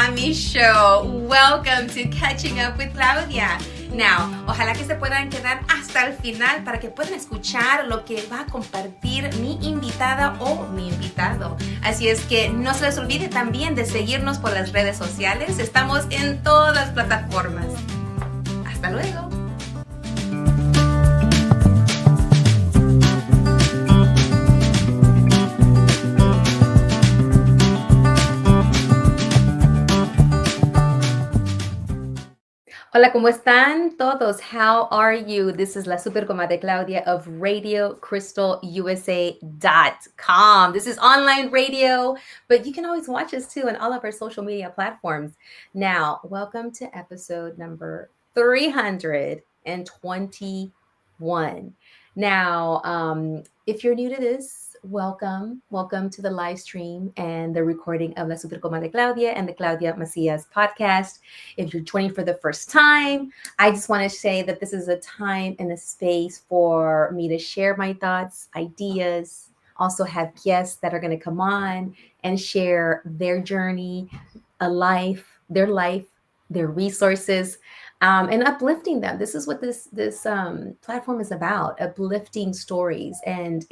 Mami Show. Welcome to Catching Up with Claudia. Now, ojalá que se puedan quedar hasta el final para que puedan escuchar lo que va a compartir mi invitada o mi invitado. Así es que no se les olvide también de seguirnos por las redes sociales. Estamos en todas las plataformas. Hasta luego. Hola, ¿cómo están todos? How are you? This is la super comadre Claudia of RadioCrystalUSA.com. This is online radio, but you can always watch us too on all of our social media platforms. Now, welcome to episode number 321. Now, if you're new to this, welcome to the live stream and the recording of La Super Comadre Claudia and the Claudia Macias podcast. If you're joining for the first time, I just want to say that this is a time and a space for me to share my thoughts, ideas, also have guests that are going to come on and share their journey, their resources, and uplifting them. This is what this platform is about, uplifting stories. And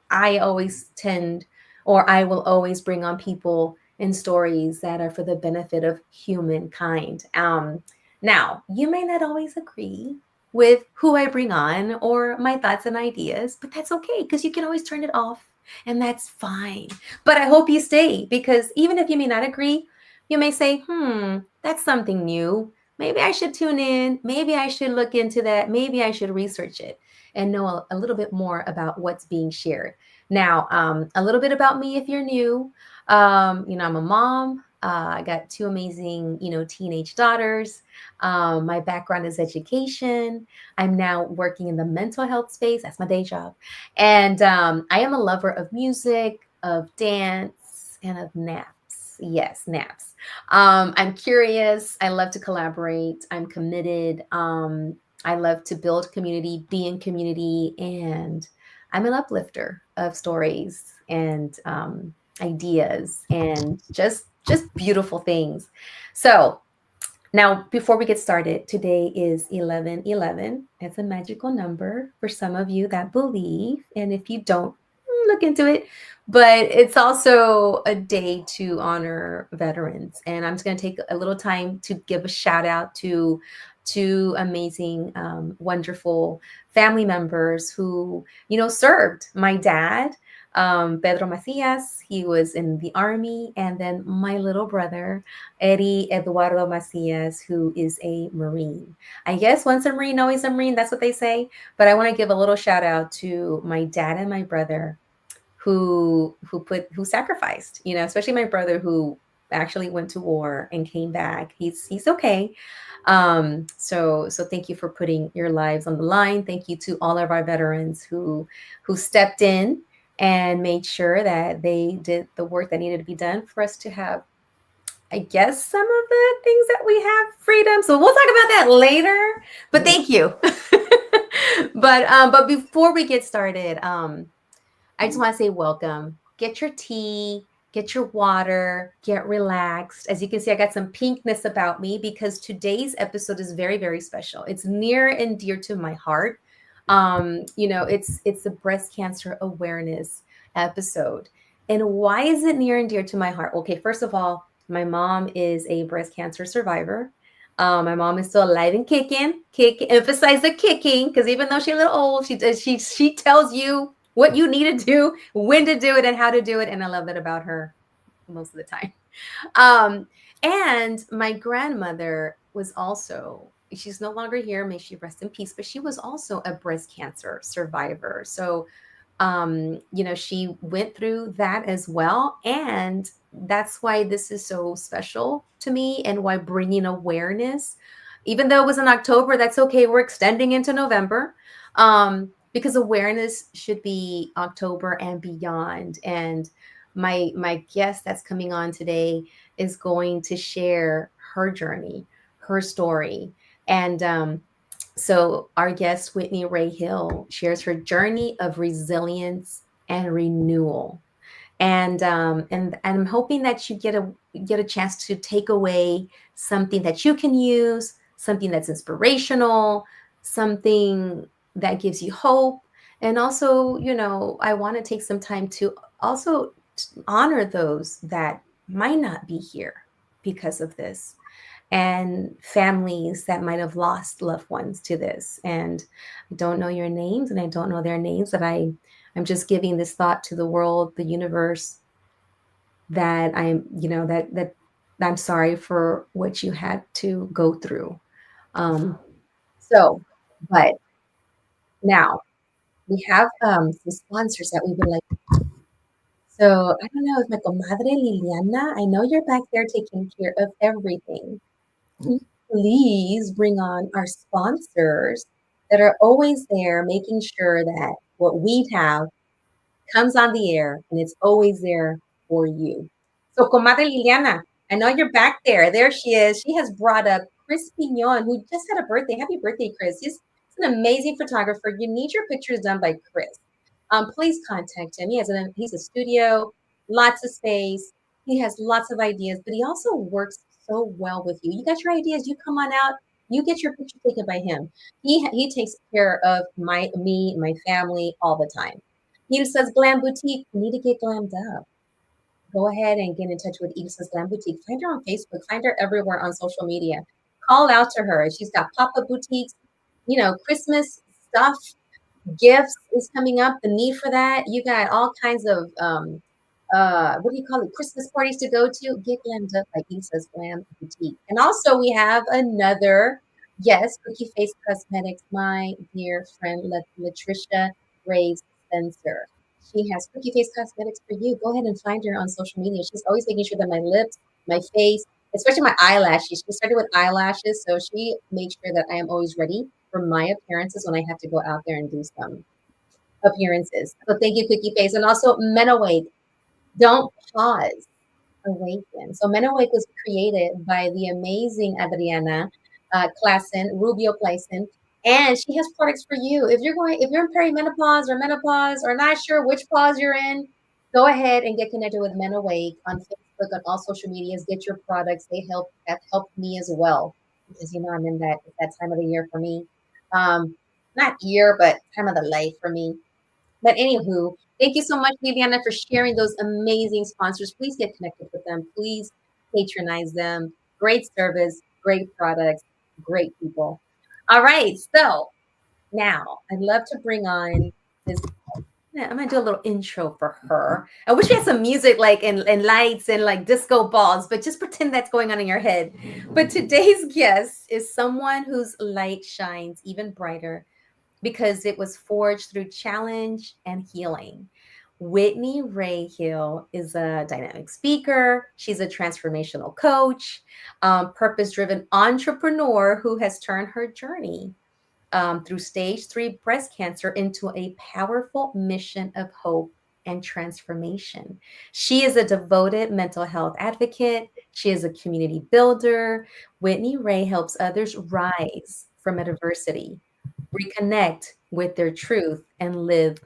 I will always bring on people and stories that are for the benefit of humankind. Now, you may not always agree with who I bring on or my thoughts and ideas, but that's okay because you can always turn it off and that's fine. But I hope you stay because even if you may not agree, you may say, that's something new. Maybe I should tune in. Maybe I should look into that. Maybe I should research it and know a little bit more about what's being shared. Now, a little bit about me if you're new. I'm a mom. I got two amazing, teenage daughters. My background is education. I'm now working in the mental health space. That's my day job. And I am a lover of music, of dance, and of naps. Yes, naps. I'm curious. I love to collaborate. I'm committed. I love to build community, be in community, and I'm an uplifter of stories and ideas and just beautiful things. So now, before we get started, today is 11/11. It's a magical number for some of you that believe, and if you don't, look into it. But it's also a day to honor veterans, and I'm just going to take a little time to give a shout out to two amazing, wonderful family members who, served. My dad, Pedro Macias, he was in the Army, and then my little brother, Eddie Eduardo Macias, who is a Marine. I guess once a Marine, always a Marine. That's what they say. But I want to give a little shout out to my dad and my brother who sacrificed, especially my brother who actually went to war and came back. He's okay. So thank you for putting your lives on the line. Thank you to all of our veterans who stepped in and made sure that they did the work that needed to be done for us to have, I guess, some of the things that we have freedom. So we'll talk about that later, but thank you. But before we get started, I just want to say welcome. Get your tea, get your water, get relaxed. As you can see, I got some pinkness about me because today's episode is very, very special. It's near and dear to my heart. It's the breast cancer awareness episode. And why is it near and dear to my heart? Okay, first of all, my mom is a breast cancer survivor. My mom is still alive and kicking. Emphasize the kicking, because even though she's a little old, she tells you what you need to do, when to do it, and how to do it. And I love that about her most of the time. And my grandmother was also, she's no longer here, may she rest in peace, but she was also a breast cancer survivor. So, she went through that as well. And that's why this is so special to me and why bringing awareness, even though it was in October, that's okay. We're extending into November. Because awareness should be October and beyond. And my guest that's coming on today is going to share her journey, her story. And so our guest, Whitney Ray Hill, shares her journey of resilience and renewal. And I'm hoping that you get a chance to take away something that you can use, something that's inspirational, something that gives you hope. And also, I want to take some time to also honor those that might not be here because of this, and families that might have lost loved ones to this. And I don't know your names and I don't know their names, but I'm just giving this thought to the world, the universe, that that I'm sorry for what you had to go through. Um, so, but now we have some sponsors that we would like. So I don't know if my comadre Liliana, I know you're back there taking care of everything. Can you please bring on our sponsors that are always there, making sure that what we have comes on the air and it's always there for you. So, Comadre Liliana, I know you're back there. There she is. She has brought up Chris Pignon, who just had a birthday. Happy birthday, Chris. He's an amazing photographer. You need your pictures done by Chris. Please contact him. He's a studio, lots of space. He has lots of ideas, but he also works so well with you. You got your ideas, you come on out, you get your picture taken by him. He takes care of my family all the time. Ilsa's Glam Boutique. You need to get glammed up. Go ahead and get in touch with Ilsa's Glam Boutique. Find her on Facebook. Find her everywhere on social media. Call out to her. She's got pop-up boutiques, Christmas stuff, gifts is coming up. The need for that. You got all kinds of what do you call it? Christmas parties to go to. Get glammed up by Ilsa's Glam Boutique. And also we have another, yes, Cookie Face Cosmetics, my dear friend Latricia Grace Spencer. She has Cookie Face Cosmetics for you. Go ahead and find her on social media. She's always making sure that my lips, my face, especially my eyelashes. She started with eyelashes, so she makes sure that I am always ready for my appearances when I have to go out there and do some appearances. So thank you, Cookie Face. And also Men Awake. Don't pause, awaken. So Men Awake was created by the amazing Adriana Rubio Classen, and she has products for you. If you're in perimenopause or menopause or not sure which pause you're in, go ahead and get connected with Men Awake on Facebook, on all social medias. Get your products. Have helped me as well, because I'm in that time of the year for me. Not year, but time of the life for me. But anywho, thank you so much, Viviana, for sharing those amazing sponsors. Please get connected with them. Please patronize them. Great service, great products, great people. All right. So now I'd love to bring on this. Yeah, I'm gonna do a little intro for her. I wish we had some music, like and lights and like disco balls, but just pretend that's going on in your head. But today's guest is someone whose light shines even brighter because it was forged through challenge and healing. Whitney Ray Hill is a dynamic speaker. She's a transformational coach, purpose driven entrepreneur who has turned her journey through stage 3 breast cancer into a powerful mission of hope and transformation. She is a devoted mental health advocate. She is a community builder. Whitney Ray helps others rise from adversity, reconnect with their truth, and live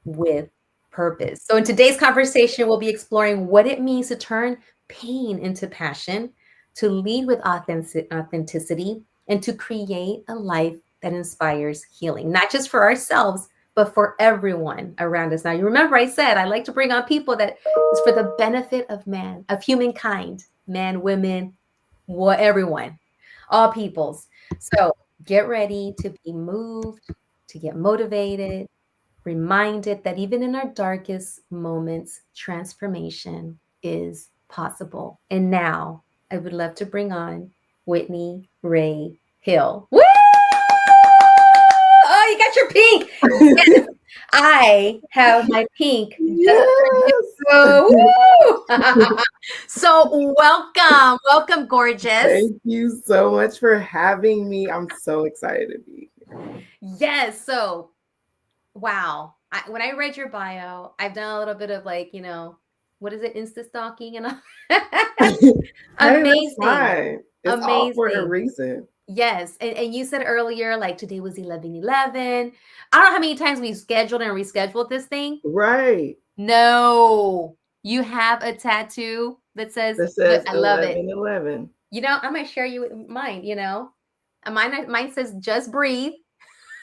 with purpose. So, in today's conversation, we'll be exploring what it means to turn pain into passion, to lead with authenticity, and to create a life that inspires healing, not just for ourselves, but for everyone around us. Now, you remember I said I like to bring on people that is for the benefit of man, of humankind, man, women, everyone, all peoples. So, get ready to be moved, to get motivated, reminded that even in our darkest moments, transformation is possible. And now I would love to bring on Whitney Ray Hill. Woo! Oh, you got your pink. Yes, I have my pink. Yes. So welcome, gorgeous. Thank you so much for having me. I'm so excited to be here. Yes. So, wow. When I read your bio, I've done a little bit of what is it, Insta stalking and all. Hey, that's Amazing. fine. It's all for a Amazing. reason. Yes. And you said earlier, like today was 11/11. I don't know how many times we've scheduled and rescheduled this thing. Right. No. You have a tattoo that says, That says I love it. 1111. I might share you with mine, mine says just breathe.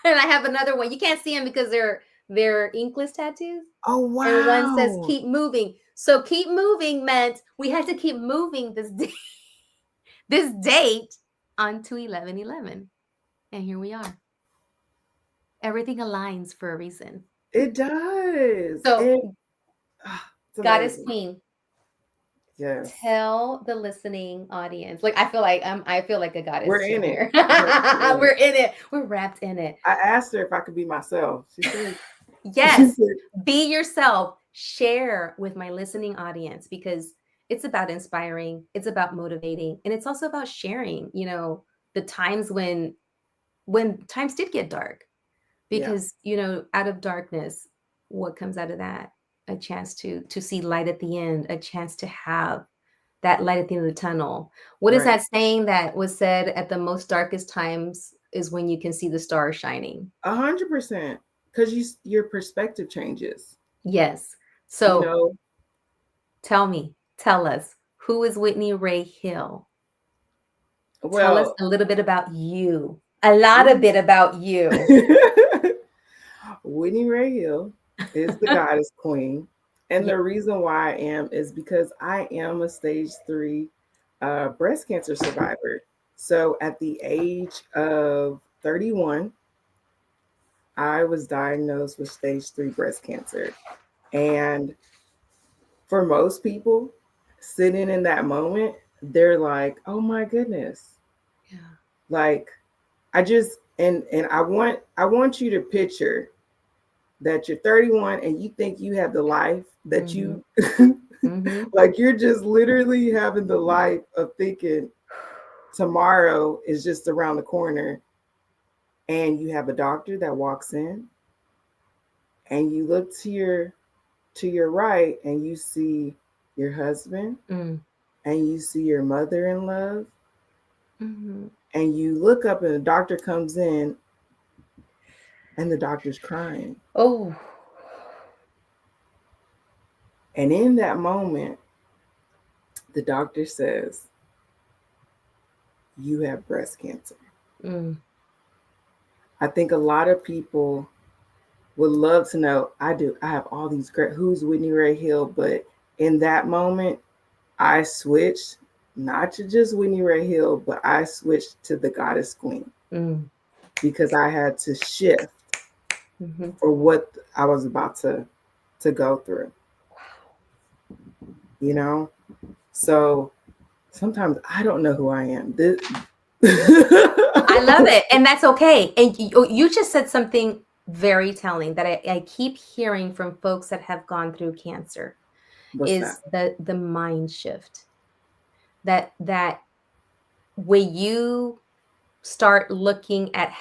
And I have another one. You can't see them because they're inkless tattoos. Oh, And one says wow. keep moving. So keep moving meant we had to keep moving this day, this date onto 11/11. And here we are. Everything aligns for a reason. It does. So, It's Goddess amazing. Queen, Yes. tell the listening audience. Like I feel like a goddess We're in it. here. We're in it. We're in it. We're wrapped in it. I asked her if I could be myself. She said, she Yes, said, be yourself. Share with my listening audience because it's about inspiring, it's about motivating, and it's also about sharing, the times when times did get dark. yeah, Because, out of darkness, what comes out of that? A chance to see light at the end, a chance to have that light at the end of the tunnel. What is right. that saying that was said at the most darkest times is when you can see the stars shining? 100%. Because your perspective changes. Yes. You So know, tell us, who is Whitney Ray Hill? Tell us well, a little bit about you. A lot of bit about you. Whitney Ray Hill is the goddess queen. And Yeah. the reason why I am is because I am a stage 3 breast cancer survivor. So at the age of 31, I was diagnosed with stage 3 breast cancer. And for most people, sitting in that moment, they're like, oh my goodness. Yeah. Like I just and I want you to picture that you're 31 and you think you have the life that Mm-hmm. you Mm-hmm. like you're just literally having the life of thinking tomorrow is just around the corner, and you have a doctor that walks in and you look to your right and you see your husband Mm. and you see your mother in love, Mm-hmm. and you look up and the doctor comes in and the doctor's crying. Oh. And in that moment, the doctor says, you have breast cancer. Mm. I think a lot of people would love to know. I do. I have all these great. Who's Whitney Ray Hill? But in that moment, I switched not to just Whitney Ray Hill, but I switched to the Goddess Queen Mm. because I had to shift Mm-hmm. for what I was about to go through. You know, so sometimes I don't know who I am. I love it. And that's okay. And you just said something very telling that I keep hearing from folks that have gone through cancer What's that? is the mind shift. That when you start looking at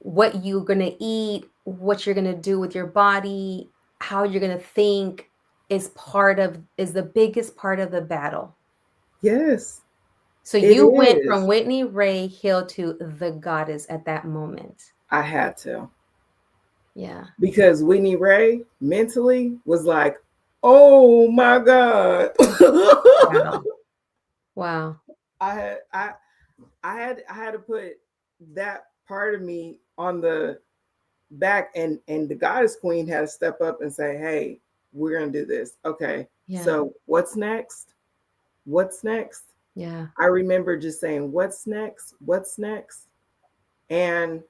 what you're going to eat, what you're going to do with your body, how you're going to think is the biggest part of the battle. Yes, So it you went is. from Whitney Ray Hill to the goddess at that moment. I had to. Yeah. Because Whitney Ray mentally was like, "Oh my God." Wow. Wow. I had I had to put that part of me on the back, and the goddess queen had to step up and say, "Hey, we're gonna do this. Okay, Yeah. so what's next? What's next?" Yeah. I remember just saying, "What's next? What's next?" And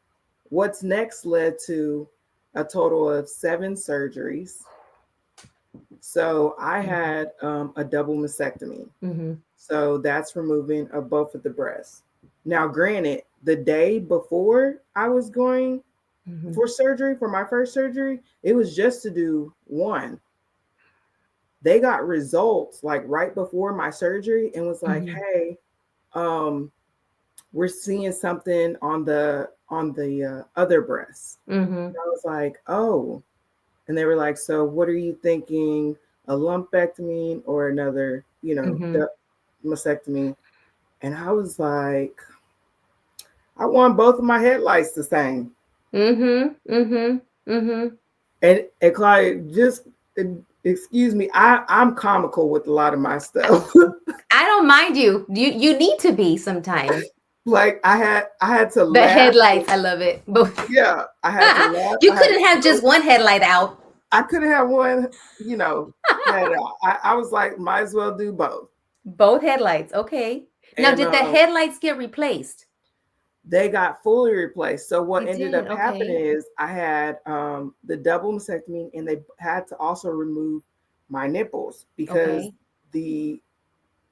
what's next led to a total of 7 surgeries. So I had a double mastectomy. Mm-hmm. So that's removing of both of the breasts. Now, granted, the day before I was going Mm-hmm. for surgery, for my first surgery, it was just to do one. They got results like right before my surgery and was like, Mm-hmm. "Hey, um, we're seeing something on the other breast." Mm-hmm. And I was like, "Oh." And they were like, "So what are you thinking? A lumpectomy or another, Mm-hmm. mastectomy?" And I was like, "I want both of my headlights the same." Mm-hmm. Mm-hmm. Mm-hmm. And Clyde, just excuse me, I'm comical with a lot of my stuff. I don't mind you. You need to be sometimes. Like I had to The laugh. headlights, I love it. Both. Yeah, I had to laugh. You I had to couldn't have just joke. one headlight out. I couldn't have one, head out. I was like, might as well do both. Both headlights. Okay. Now, And did the headlights get replaced? they got fully replaced. So what They ended up did. happening Okay. is I had the double mastectomy, and they had to also remove my nipples because Okay. the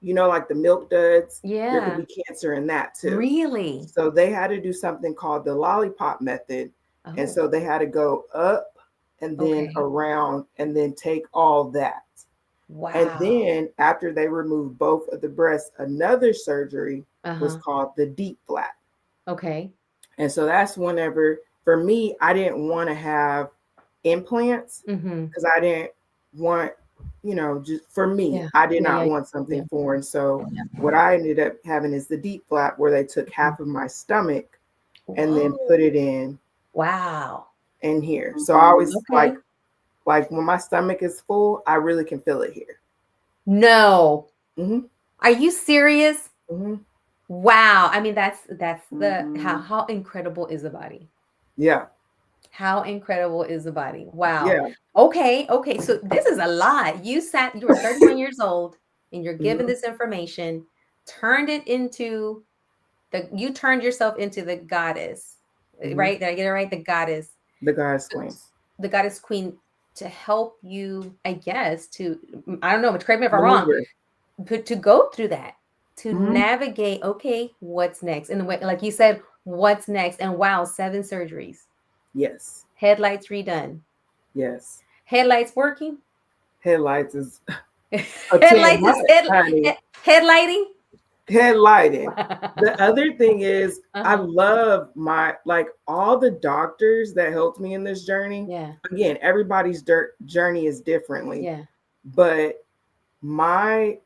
like the milk duds, there could Yeah. be cancer in that too. Really? So they had to do something called the lollipop method. And Oh, so they had to go up and then okay. around and then take all that. And Wow. then after they removed both of the breasts, another surgery was Uh-huh. called the deep flap. Okay. And so that's whenever, for me, I didn't want to have implants Mm-hmm. because I didn't want, just for me, Yeah. I did Yeah. not Yeah. want Yeah. something foreign. So Yeah. what I ended up having is the deep flap where they took Mhm. half of my stomach and then Whoa. put it Wow. in here. So I always Okay. like when my stomach is full, I really can feel it here. No. Hmm. Are you serious? Hmm. Wow. I mean, that's the how incredible is the body? Yeah. How incredible is the body? Wow. Yeah. Okay. Okay. So this is a lot. You were 31 years old and you're given Hmm. this information, turned it into you turned yourself into the goddess, Hmm. right? Did I get it right? The goddess, The God's queen. the goddess queen to help you, I guess, I don't know, but correct me if I'm wrong, Maneuver. but to go through that, to Hmm. navigate, okay, what's next? And the way, like you said, what's next? And wow, 7 surgeries, Yes. headlights redone, Yes. headlights working, Headlights is a 10 headlights is months, honey. headlighting. Headlighting. The other thing is, I Uh-huh. love my like all the doctors that helped me in this journey. Yeah. Again, everybody's journey is differently, Yeah. but my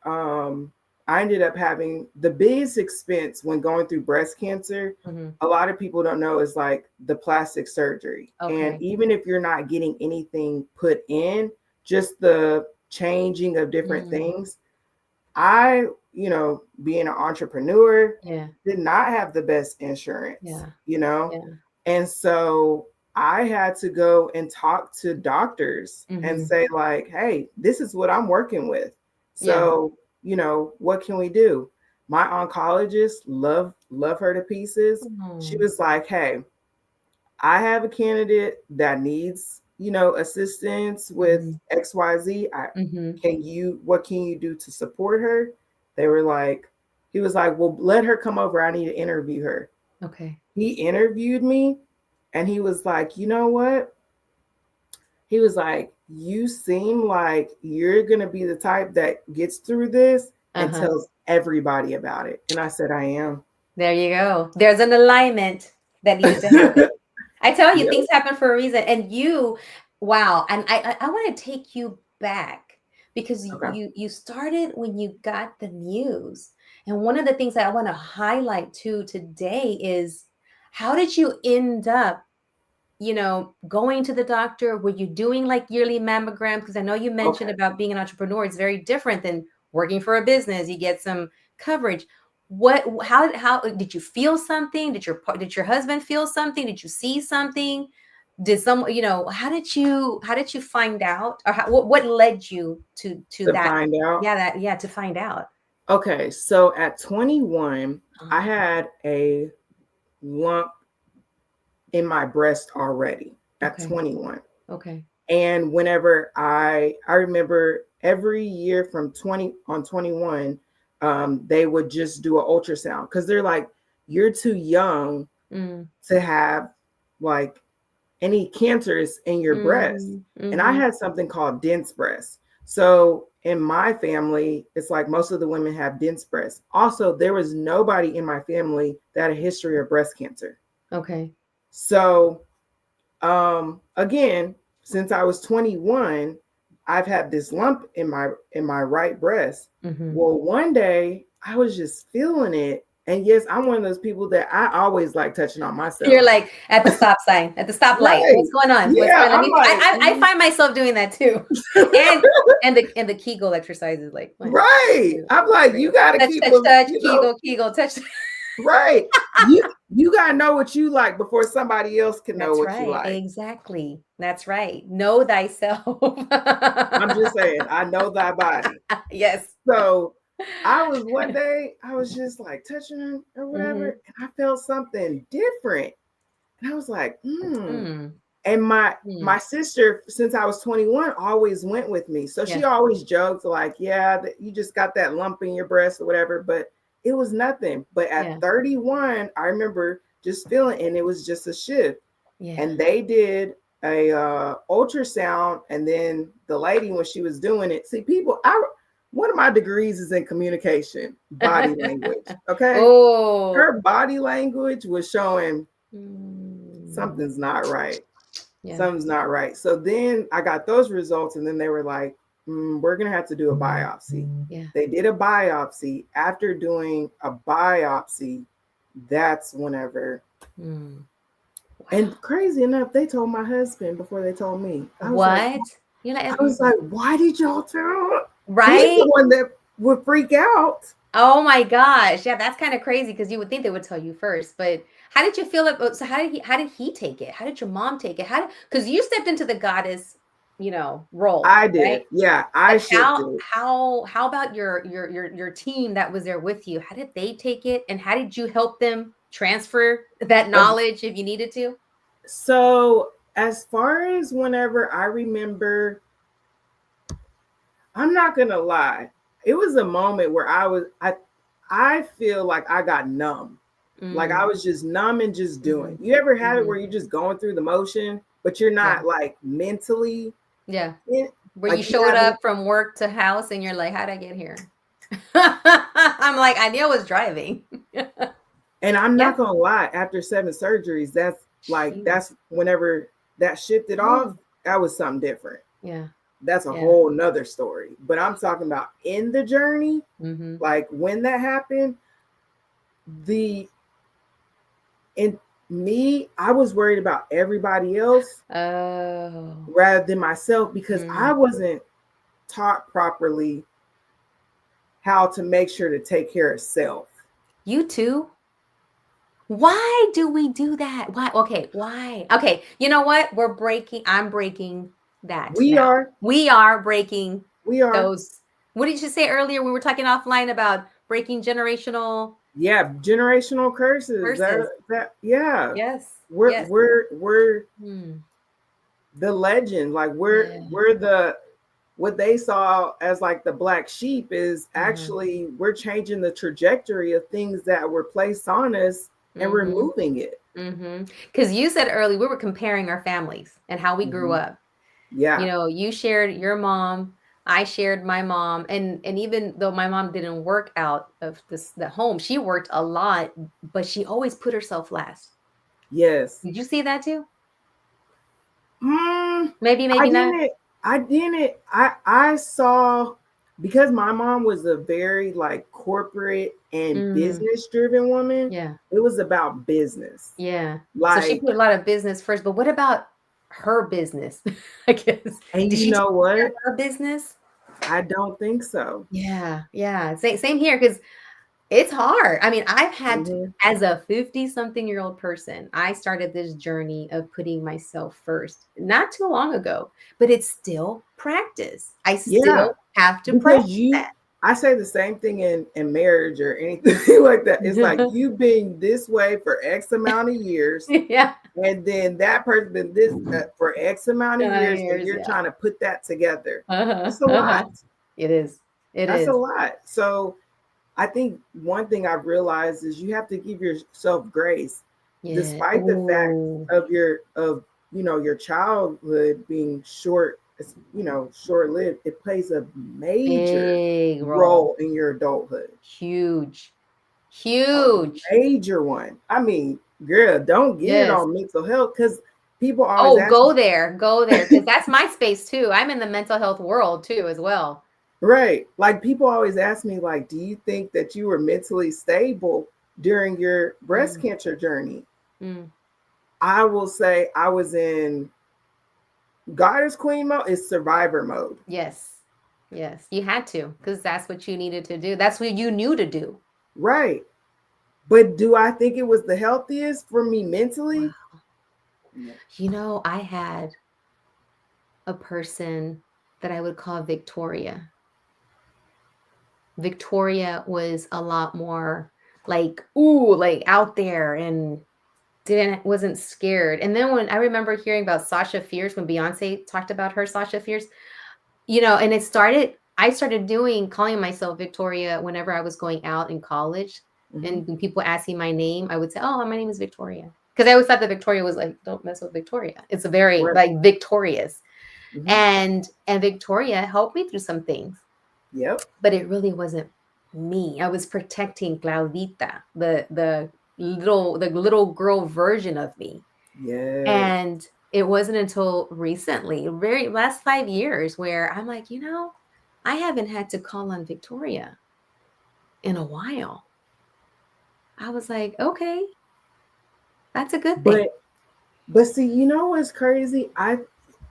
I ended up having the biggest expense when going through breast cancer. Hmm. A lot of people don't know is like the plastic surgery. And Okay. even if you're not getting anything put in, just the changing of different Mm. things. I, being an entrepreneur, Yeah. did not have the best insurance, Yeah. Yeah. and so I had to go and talk to doctors and Hmm. say, like, hey, this is what I'm working with. Yeah. So, what can we do? My oncologist, love her to pieces. She Mm. was like, hey, I have a candidate that needs, assistance with Hmm. XYZ. Hmm. What can you do to support her? They were like, he was like, well, let her come over. I need to interview her. Okay. He interviewed me and he was like, you know what? He was like, you seem like you're going to be the type that gets through this and Uh-huh. tells everybody about it. And I said, I am. There you go. There's an alignment that needed to happen. I tell you, Yep. things happen for a reason. And wow. And I want to take you back because Okay. you started when you got the news. And one of the things that I want to highlight too today is how did you end up, going to the doctor? Were you doing like yearly mammograms? Because I know you mentioned Okay. about being an entrepreneur. It's very different than working for a business. You get some coverage. How did you feel something? Did your husband feel something? Did you see something? Did someone, how did you find out? Or what led you to To that? find out. Yeah, to find out. Okay. So at 21, I Uh, had a lump in my breast already at okay. 21. Okay. And whenever I remember every year from 20 on 21, they would just do an ultrasound because they're like, you're too young Mm, to have like any cancers in your breast. mm, And I mm-hmm. had something called dense breast. So in my family, it's like most of the women have dense breasts. Also, there was nobody in my family that had a history of breast cancer. Okay. So again, since I was 21, I've had this lump in my right breast. Mm-hmm. Well, one day I was just feeling it And yes, I'm one of those people that I always like touching on You're myself. like at the stop sign, at the stoplight. Right. What's going on? What's Yeah. going on? Let I'm me. like, I find myself doing that too, and and the Kegel exercises like 1, right. 2, I'm like, 3. you gotta Touch, keep touch, a, touch. Kegel, Kegel, touch. right. You gotta know what you like before somebody else can know That's what you right. like. Exactly. That's right. Know thyself. I'm just saying, I know thy body. Yes. So I was one day, I was just like touching him or whatever, Mm-hmm. and I felt something different. And I was like, hmm. Mm. And my Mm. sister, since I was 21, always went with me. So she Yeah. always joked like, yeah, you just got that lump in your breast or whatever, but it was nothing. But at Yeah. 31, I remember just feeling, and it was just a shift. Yeah. And they did a ultrasound, and then the lady, when she was doing it, see, people, I one of my degrees is in communication, body language. Okay. Oh. Her body language was showing Mm. something's not right. Yeah. Something's not right. So then I got those results, and then they were like, we're going to have to do a biopsy. Yeah. They did a biopsy. After doing a biopsy, that's whenever. Mm. And Wow. crazy enough, they told my husband before they told me. What? You're I like, was like, why did y'all tell? He's the right? one that would freak out. Oh my gosh. Yeah, that's kind of crazy because you would think they would tell you first. But how did you feel about so how did he take it? How did your mom take it? How did because you stepped into the goddess, role, I right? did. Yeah, I But shifted it. how about your team that was there with you? How did they take it? And how did you help them transfer that knowledge if you needed to? So, as far as whenever I remember, I'm not gonna lie, it was a moment where I feel like I got numb. Like I Mm, was just numb and just doing. mhm, You ever have it mhm. where you're just going through the motion, but you're Yeah, not like mentally yeah. in, Where you like you showed haven't. up from work to house and you're like, how'd I get here? I'm like, I knew I was driving. And I'm Yeah. not gonna lie, after 7 surgeries, Shoot. that's whenever that shifted off, Ooh. that was something different. Yeah. That's a Yeah. whole nother story. But I'm talking about in the journey, Mm-hmm. like when that happened, the in me, I was worried about everybody else Oh. rather than myself because I Mm. wasn't taught properly how to make sure to take care of self. You too? Why do we do that? Why? Okay, why? Okay, you know what? I'm breaking that We now. are, We are breaking we are, those. What did you say earlier? We were talking offline about breaking generational yeah, generational curses. curses. Yeah. Yes, We're yes. we're we're Hmm. the legend. Like Yeah. we're the what they saw as like the black sheep is Uh-huh. actually we're changing the trajectory of things that were placed on us and Mm-hmm. removing it. Mm-hmm. Because you said earlier we were comparing our families and how we grew Mhm. up. Yeah. You shared your mom, I shared my mom, and even though my mom didn't work out of the home, she worked a lot, but she always put herself last. Yes. Did you see that too? Mm, Maybe, I maybe not. didn't. I didn't. I saw because my mom was a very like corporate and Mm, business driven woman. yeah, It was about business. yeah. So she Like, put a lot of business first, but what about her business? I guess. and Did you she take know care what? of her business? I don't think so. Yeah, yeah. Same here because it's hard. I mean, I've had to, Hmm. as a 50-something-year-old person, I started this journey of putting myself first not too long ago, but it's still practice. I Yeah, still have to because practice you, I say the same thing in marriage or anything like that. It's like that. you being this way for X amount of years, Yeah. and then that person been this for X amount of years, and Years, you're yeah. trying to put that together. Uh-huh. That's a Uh-huh. lot. It is. It That's a is. lot. So I think one thing I've realized is you have to give yourself grace, Yeah. despite the fact Ooh. of your childhood being short lived. It plays a major Big role. role in your adulthood, Huge. a Huge. major one. I mean, girl, don't get it Yes. on mental health because people always Oh, ask me, go there, because that's my space too. I'm in the mental health world too, as well. right? Like people always ask me, like, do you think that you were mentally stable during your breast Mm, cancer journey? mm. I will say I was in goddess queen mode, is survivor mode. Yes. Yes. You had to, because that's what you needed to do. That's what you knew to do. Right. But do I think it was the healthiest for me mentally? Wow. No. I had a person that I would call Victoria. Victoria was a lot more like, ooh, like out there and didn't wasn't scared. And then when I remember hearing about Sasha Fierce when Beyonce talked about her Sasha Fierce, and I started doing calling myself Victoria whenever I was going out in college. Mm-hmm. And when people asking my name, I would say, "Oh, my name is Victoria." Because I always thought that Victoria was like, "Don't mess with Victoria." It's a very Right. like victorious. Mm-hmm. And Victoria helped me through some things, Yep. but it really wasn't me. I was protecting Claudita, the little girl version of me. Yes. And it wasn't until recently, very last 5 years, where I'm like, I haven't had to call on Victoria in a while. I was like, okay, that's a good thing. But see, you know what's crazy?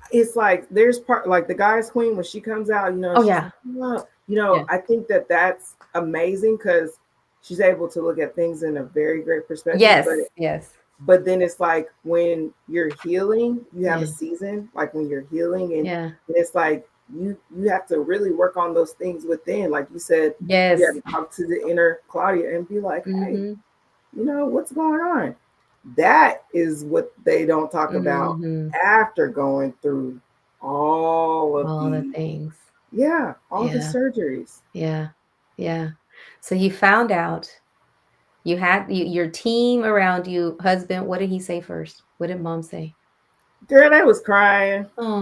It's like there's part like the guy's queen when she comes out, Oh she's yeah. like, "Wow." Yeah. I think that that's amazing because she's able to look at things in a very great perspective. Yes. Yes. But then it's like when you're healing, you have a Yeah. season like when you're healing, and Yeah. it's like you have to really work on those things within. Like you said, you have Yes. to talk to the inner Claudia and be like, hey, Mm-hmm. what's going on? That is what they don't talk about Mm-hmm. after going through all of All the things. all the Yeah. surgeries. Yeah. Yeah. So you found out you had your team around you, husband. What did he say first? What did mom say? Girl, they was crying. Oh.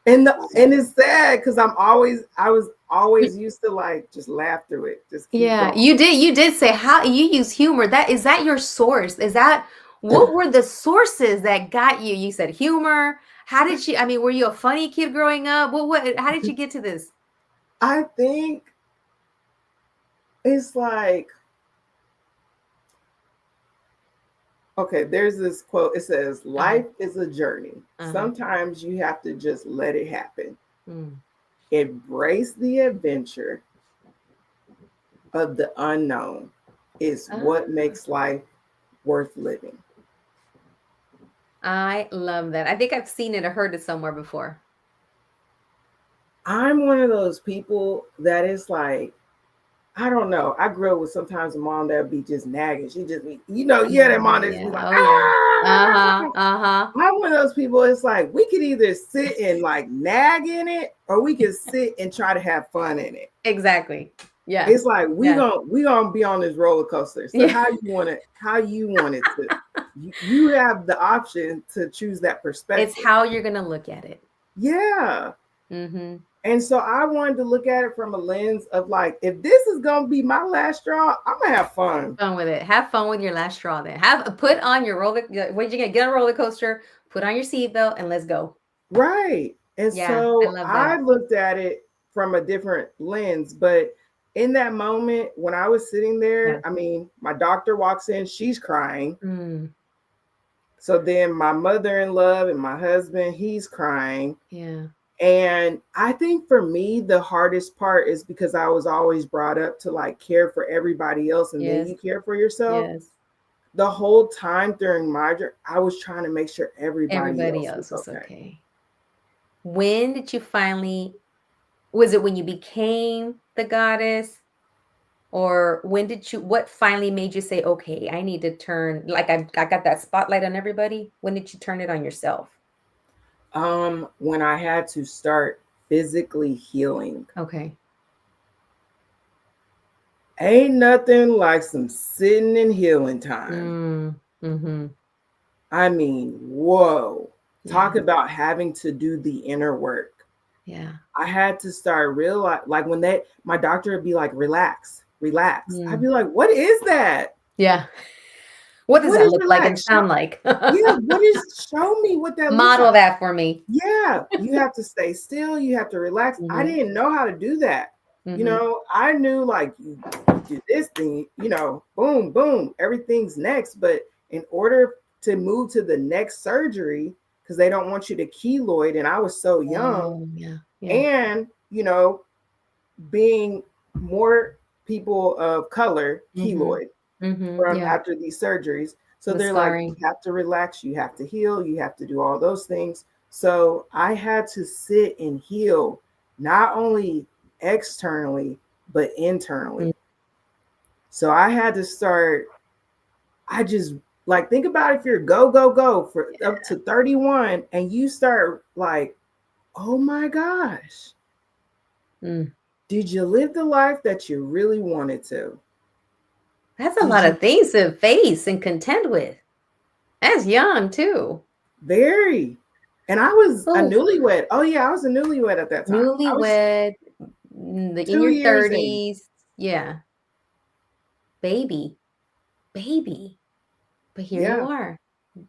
And it's sad because I was always used to like just laugh through it, just keep Yeah, going. you did say how you use humor. Is that your source? Is that what were the sources that got you? You said humor. How did you, I mean, were you a funny kid growing up? What how did you get to this? I think it's like, okay, there's this quote. It says, Uh-huh. life is a journey. Uh-huh. Sometimes you have to just let it happen. Mm. Embrace the adventure of the unknown is what Ah, makes life worth living. I love that. I think I've seen it or heard it somewhere before. I'm one of those people that is like, I don't know. I grew up with sometimes a mom that would be just nagging. She just be, you had that Oh mom that just be yeah. like, Oh yeah. ah. Uh-huh. Uh-huh. I'm one of those people. It's like we could either sit and like nag in it, or we could sit and try to have fun in it. Exactly. Yeah. It's like Yeah. we gonna be on this roller coaster. So Yeah. how you want it to. You have the option to choose that It's perspective. how you're gonna look at it. Yeah. Mm-hmm. And so I wanted to look at it from a lens of like, if this is gonna be my last straw, I'm gonna have fun. Fun with it. Have fun with your last straw then. Put on your roller when you get on a roller coaster, put on your seatbelt and let's go. Right. And Yeah, I so love that. I looked at it from a different lens. But in that moment, when I was sitting there, Yeah. I mean, my doctor walks in, she's crying. Mm, So then my mother in love and my husband, he's crying. yeah. And I think for me, the hardest part is because I was always brought up to like care for everybody else and then Yes. you care for yourself. Yes. The whole time during my journey, I was trying to make sure everybody Everybody else was else was okay. okay. When did you finally, was it when you became the goddess? Or what finally made you say, okay, I need to turn, like I got that spotlight on everybody? When did you turn it on yourself? When I had to start physically healing. Okay. Ain't nothing like some sitting and healing time. Mm, mm-hmm. I mean, whoa. Yeah. Talk about having to do the inner work. Yeah. I had to start realize like when my doctor would be like, relax, relax. I'd Mm. be like, what is that? Yeah. What does What that is look like and relax? sound like? Yeah, show me what that looks Model like. that for me. Yeah, you have to stay still, you have to relax. I Mhm. didn't know how to do that. Mm-hmm. I knew like you do this thing, boom, boom, everything's next. But in order to move to the next surgery, because they don't want you to keloid, and I was so young, Oh, yeah. Yeah. and being more people of color Mm-hmm. keloid Mm-hmm. from Yeah. after these surgeries. So The they're like, you scarring. have to relax, you have to heal, you have to do all those things. So I had to sit and heal, not only externally, but internally. So I had to start, I just like think about if you're go, go, go for up to 31 and you start like, oh my gosh, Mm. did you live the life that you really wanted to? That's a Did lot you of things to face and contend with. That's young too. very? And I was a Oh, newlywed. Oh yeah, I was a newlywed at that time. I was newlywed, in two your years in. 30s. Yeah. Baby. Baby. But here you Yeah. are.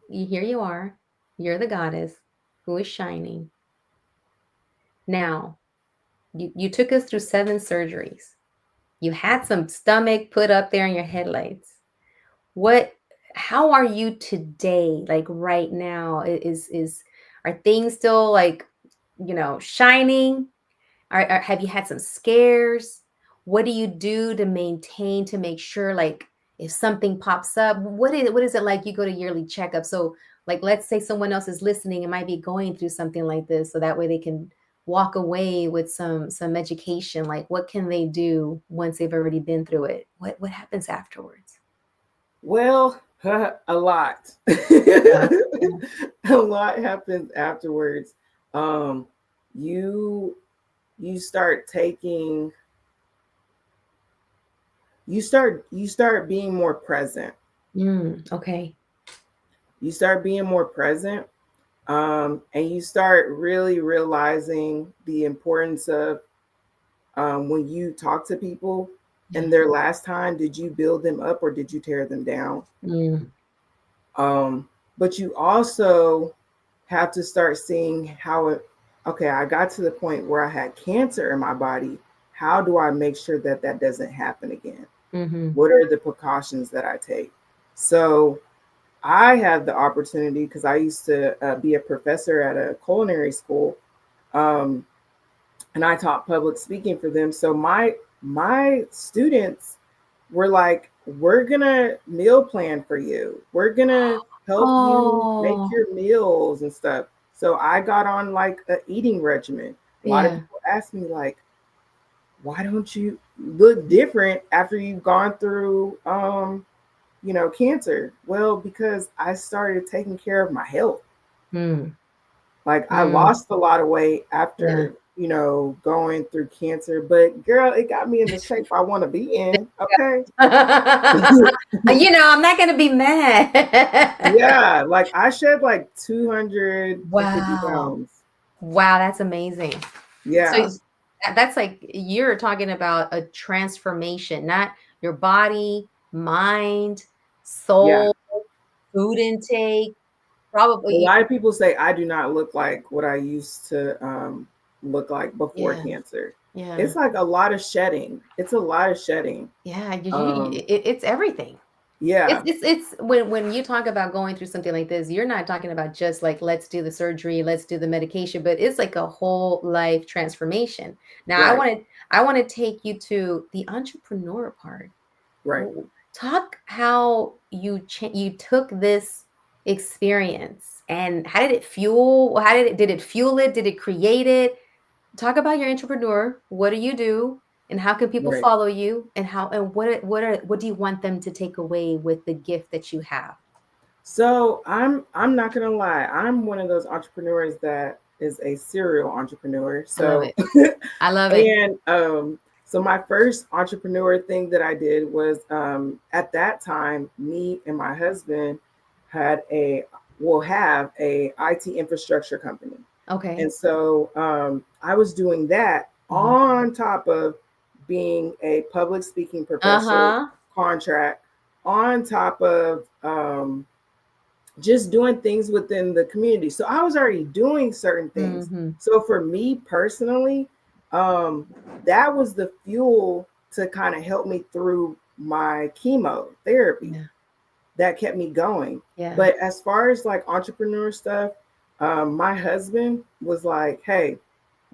Here you are. You're the goddess who is shining. Now, you took us through 7 surgeries. You had some stomach put up there in your headlights. What how are you today? Like right now? Is are things still like, shining? Have you had some scares? What do you do to maintain to make sure, like, if something pops up, what is it like? You go to yearly checkup. So, like, let's say someone else is listening and might be going through something like this, so that way they can walk away with some education. Like, what can they do once they've already been through it? What happens afterwards? Well, a lot. Yeah. A lot happens afterwards. Um, you you start taking you start being more present. Okay. You start being more present, and you start really realizing the importance of when you talk to people Yeah. and their last time, did you build them up or did you tear them down? Mm. Um, but you also have to start seeing how it, okay, I got to the point where I had cancer in my body. How do I make sure that that doesn't happen again? Mm-hmm. What are the precautions that I take? So I had the opportunity because I used to be a professor at a culinary school. Um, and I taught public speaking for them. So my students were like, "We're gonna meal plan for you. We're gonna help you make Oh, your meals and stuff." So I got on like a eating regimen. A lot of yeah. people ask me like, "Why don't you look different after you've gone through cancer?" Well, because I started taking care of my health. Mm. Like I Mm. lost a lot of weight Yeah. after, going through cancer, but girl, it got me in the shape I want to be in. Okay. I'm not gonna be mad. Yeah, like I shed like 250 Wow. pounds. Wow, that's amazing. So Yeah. that's like you're talking about a transformation, not your body, mind, Yeah. soul, food intake, A probably. lot of people say I do not look like what I used to look like before Yeah. cancer. Yeah. It's like a lot of shedding. It's a lot of shedding. Yeah. Um, It's everything. It's yeah, it's it's when you talk about going through something like this, you're not talking about just like let's do the surgery, let's do the medication, but it's like a whole life transformation. Now, right, I want to take you to the entrepreneur part. right. Talk how you took this experience and how did it fuel? How did it fuel it? Did it create it? Talk about your entrepreneur. What do you do? And how can people Right. follow you? And what do you want them to take away with the gift that you have? So I'm not gonna lie. I'm one of those entrepreneurs that is a serial entrepreneur. I love So it. I love it. and so my first entrepreneur thing that I did was at that time, me and my husband had a will have a IT infrastructure company. Okay. And so I was doing that Mhm. on top of being a public speaking professor Uh-huh. contract, on top of just doing things within the community. So I was already doing certain things. Mhm. So for me personally, um, that was the fuel to kind of help me through my chemotherapy Yeah. that kept me going. Yeah. But as far as like entrepreneur stuff, my husband was like, "Hey,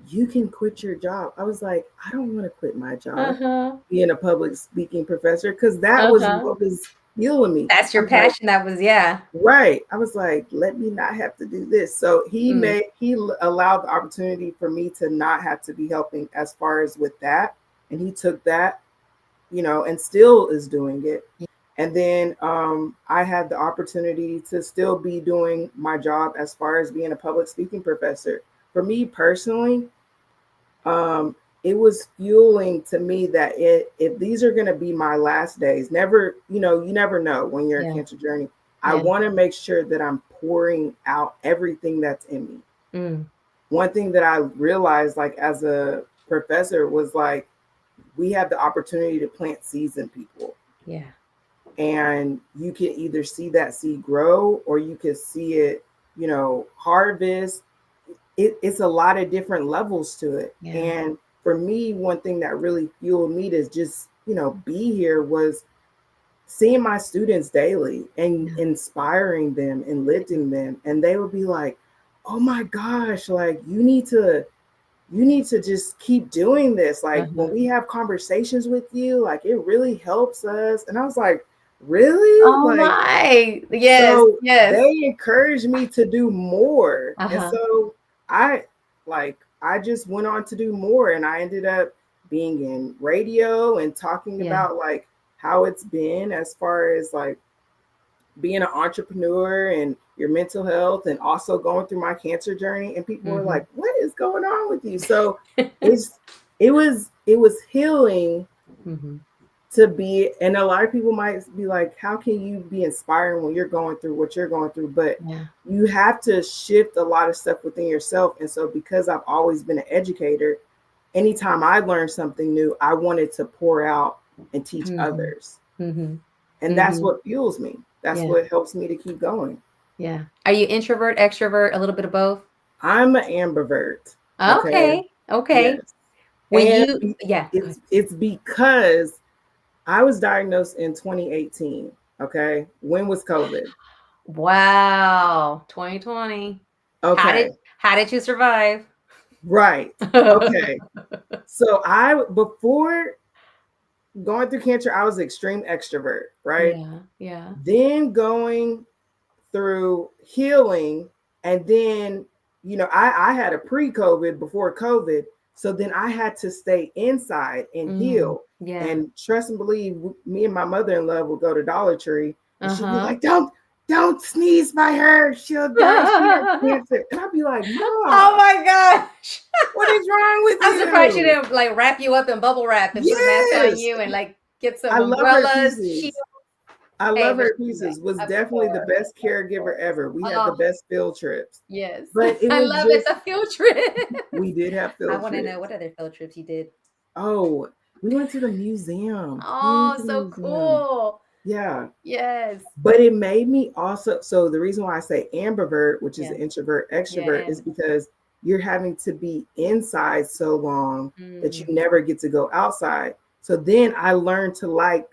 you can quit your job." I was like, "I don't want to quit my job, Uh-huh. being a public speaking professor," because that was Uh-huh. what was fueling me. That's I your was like, passion. That was, yeah. right. I was like, let me not have to do this. So Mm. allowed the opportunity for me to not have to be helping as far as with that. And he took that, and still is doing it. Yeah. And then I had the opportunity to still be doing my job as far as being a public speaking professor. For me personally, um, it was fueling to me that if these are going to be my last days, never, you never know when you're in a Yeah. cancer journey. I Yeah. want to make sure that I'm pouring out everything that's in me. Mm. One thing that I realized, like as a professor, was like we have the opportunity to plant seeds in people, Yeah. and you can either see that seed grow or you can see it, harvest. It's a lot of different levels to it. Yeah. And for me, one thing that really fueled me to just, be here was seeing my students daily and Yeah. inspiring them and lifting them. And they would be like, oh my gosh, like you need to just keep doing this. Like when Uh-huh. we have conversations with you, like it really helps us. And I was like, really? Oh Like, my. Yes. so Yes. they encouraged me to do more. And Uh-huh. so I I just went on to do more, and I ended up being in radio and talking Yeah. about like how it's been as far as like being an entrepreneur and your mental health and also going through my cancer journey. And people were Mm-hmm. like, what is going on with you? So it's it was healing Mm-hmm. to be. And a lot of people might be like, how can you be inspiring when you're going through what you're going through? But Yeah. you have to shift a lot of stuff within yourself. And so because I've always been an educator, anytime I learned something new, I wanted to pour out and teach Mm-hmm. others. Mm-hmm. And that's Mm-hmm. what fuels me. That's Yeah. what helps me to keep going. Yeah. Are you introvert, extrovert, a little bit of both? I'm an ambivert. Okay. Okay. Okay. Yes. When And you, yeah, go ahead. it's because I was diagnosed in 2018. Okay. When was COVID? Wow. 2020. How did Okay. how did you survive? Right. Okay. So I before going through cancer, I was extreme extrovert, right? Yeah. Yeah. Then going through healing, and then I had a pre-COVID before COVID, so then I had to stay inside and Mm. heal. Yeah. And trust and believe, me and my mother-in-law would go to Dollar Tree, and she'd be Uh-huh. like, don't sneeze by her, she'll die, she has cancer. And I'd be like, Oh Mom, my gosh. what is wrong with I'm surprised she you? didn't like wrap you up in bubble wrap and put a mask on Yes, you and like get I some love her umbrellas, shield. pieces. I Hey, love but her she's amazing. pieces. Was Of definitely the course. best Of caregiver course. ever. We had the Oh, best field trips. yes. But it I was love it. just, The field trip. we did have I field want to know trips. what other field trips you did. Oh, we went to the museum. We went Oh, to the so museum. cool. Yeah. Yes. But it made me also, so the reason why I say ambivert, which is Yeah. an introvert Yeah. extrovert, is And because you're having to be inside so long that you mm, never get to go outside. So then I learned to like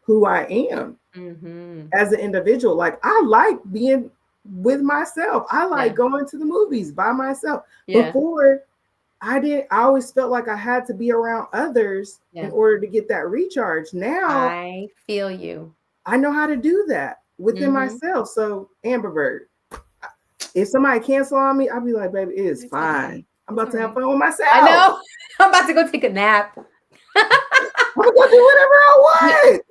who I am mm-hmm. as an individual. Like I like being with myself. I like Yeah. going to the movies by myself. Yeah. Before I always felt like I had to be around others in Yeah. order to get that recharge. Now I feel you. I know how to do that within Mm-hmm. myself. So ambivert. If somebody cancel on me, I'll be like, baby, it is It's fine. okay. I'm It's about all to have right. fun with I myself. know. I'm about to go take a nap. I'm gonna go do whatever I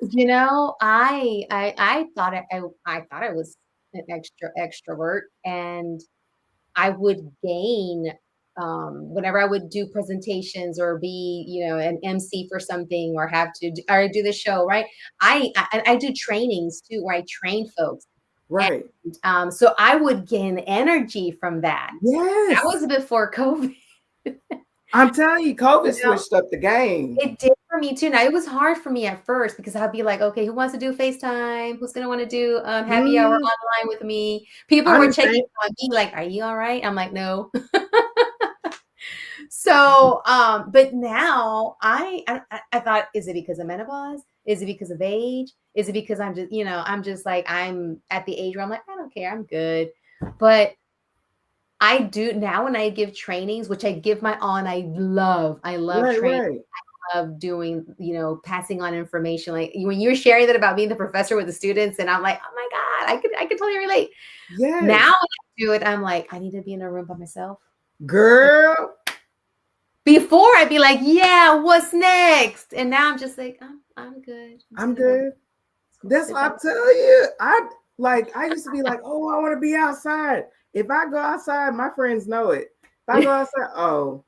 You, want. I thought I thought I was an extrovert, and I would gain whenever I would do presentations or be, an MC for something or have to or do the show, right? I do trainings too, where I train folks, Right. and so I would gain energy from that. That Yes. was before COVID. I'm telling you, COVID You know, switched up the game. it did for me too. Now it was hard for me at first because I'd be like, okay, who wants to do FaceTime? Who's gonna want to do happy hour Mm, online with me? People I'm were the checking same. on me like, are you all right? I'm like, no. But now I thought, is it because of menopause? Is it because of age? Is it because I'm just, I'm just like, I'm at the age where I'm like, I don't care, I'm good. But I do now when I give trainings, which I give my all, and I love Right, training right. of doing, passing on information. Like when you're sharing that about being the professor with the students, and I'm like, oh my God, I could totally relate. Now Yes. when I do it, I'm like, I need to be in a room by myself. Girl, Before I'd be like, yeah, what's next? And now I'm just like, I'm good. I'm just I'm gonna go good. That's sit what back. I tell you. I used to be like, oh, I want to be outside. If I go outside, my friends know it. If I go outside, oh,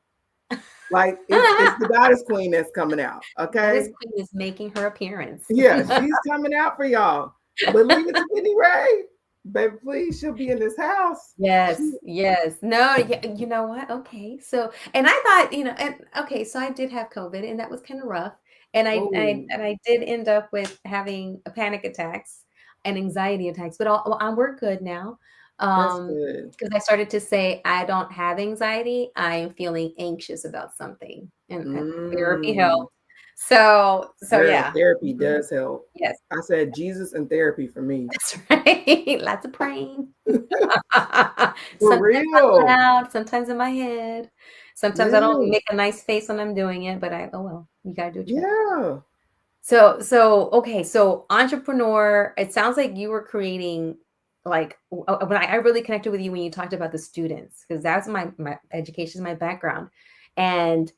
like it's the goddess queen that's coming out. Goddess Okay. Queen is making her appearance. Yeah, she's coming out for y'all. But leave it to Penny Ray. Baby, please, she'll be in this house. Yes, She, yes. No, you know what? Okay. So, and I thought, and okay, so I did have COVID and that was kind of rough. And oh, I did end up with having a panic attacks and anxiety attacks, but we're good now. that's Um, good. because I started to say I don't have anxiety. I am feeling anxious about something, and therapy Mm. helped. So Girl, yeah. therapy Mhm. does help. Yes, I said Jesus and therapy for me. that's right. Lots of praying. For Sometimes out real. loud, sometimes in my head. Sometimes I don't Yes. make a nice face when I'm doing it, but oh well, you gotta do what you gotta. Yeah. So okay, so entrepreneur. It sounds like you were creating like when I really connected with you when you talked about the students because that's my education is my background, and